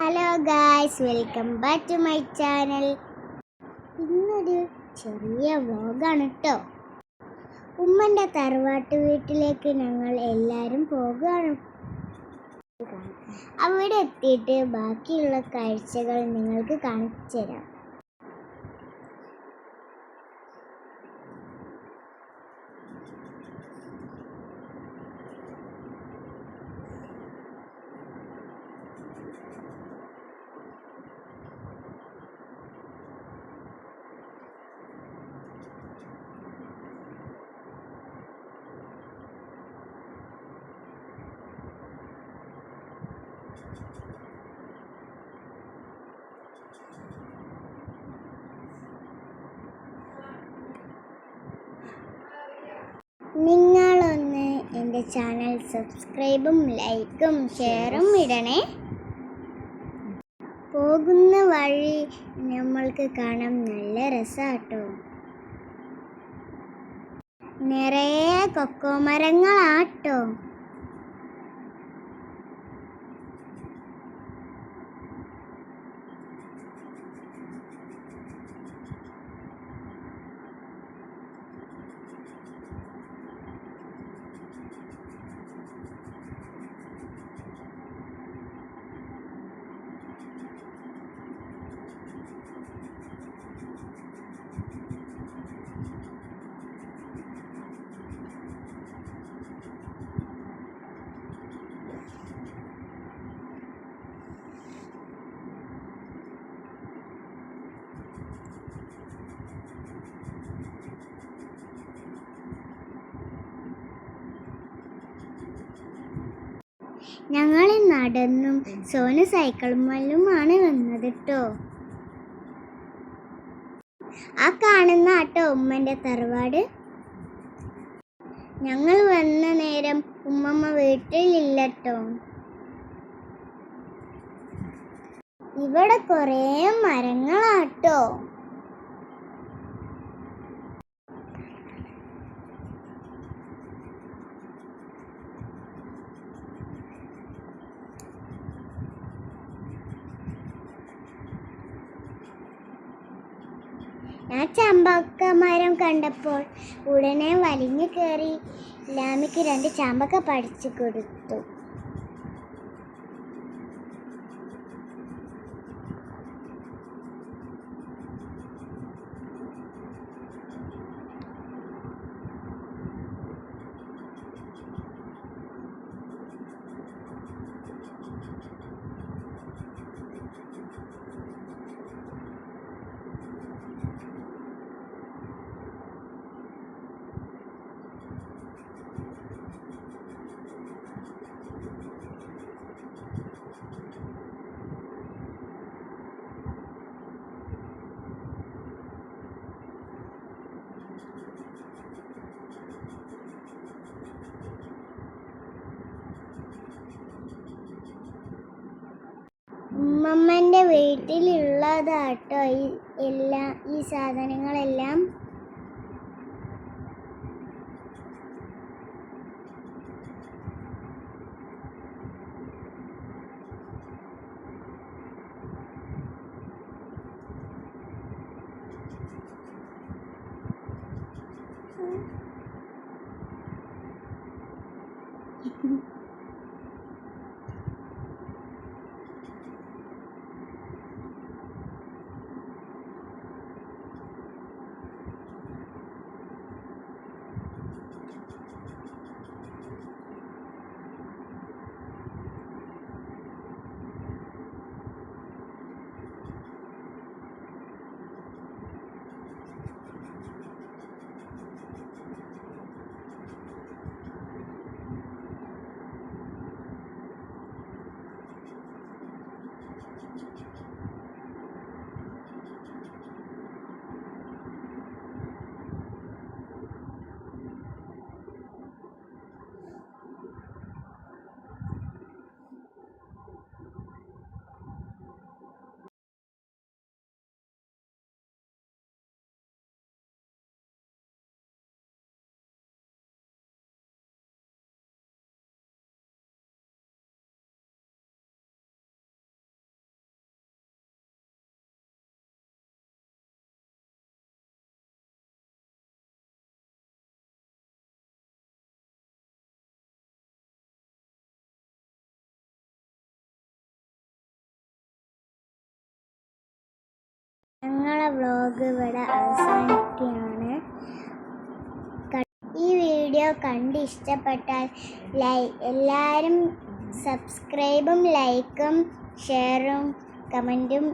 Hello guys, welcome back to my channel. ഇന്നൊരു ചെറിയ വ്ലോഗാണ് കേട്ടോ. ഉമ്മൻ്റെ തറവാട്ട് വീട്ടിലേക്ക് ഞങ്ങൾ എല്ലാവരും പോകുകയാണ്. അവിടെ എത്തിയിട്ട് ബാക്കിയുള്ള കാഴ്ചകൾ നിങ്ങൾക്ക് കാണിച്ചു തരാം. നിങ്ങളൊന്ന് എൻ്റെ ചാനൽ സബ്സ്ക്രൈബും ലൈക്കും ഷെയറും ഇടണേ. പോകുന്ന വഴി നമ്മൾക്ക് കാണാൻ നല്ല രസമാട്ടോ. നിറയെ കൊക്കോ മരങ്ങളാട്ടോ. ഞങ്ങൾ നടന്നും സോനു സൈക്കിളുമല്ലുമാണ് വന്നത് കേട്ടോ. ആ കാണുന്ന ആട്ടോ ഉമ്മൻ്റെ തറവാട്. ഞങ്ങൾ വന്ന നേരം ഉമ്മമ്മ വീട്ടിലില്ലട്ടോ. ഇവിടെ കുറേ മരങ്ങളാട്ടോ. ഞാൻ ചാമ്പക്ക മരം കണ്ടപ്പോൾ ഉടനെ വലിഞ്ഞു കയറി ലാമിക്ക് 2 ചാമ്പക്ക പറിച്ചു കൊടുത്തു. ഉമ്മമ്മൻ്റെ വീട്ടിലുള്ളതാട്ടോ ഈ സാധനങ്ങളെല്ലാം. ഞങ്ങളെ വ്ളോഗ് ഇവിടെ അവസാനിക്കുകയാണ്. ഈ വീഡിയോ കണ്ട് ഇഷ്ടപ്പെട്ടാൽ എല്ലാവരും സബ്സ്ക്രൈബും ലൈക്കും ഷെയറും കമൻറ്റും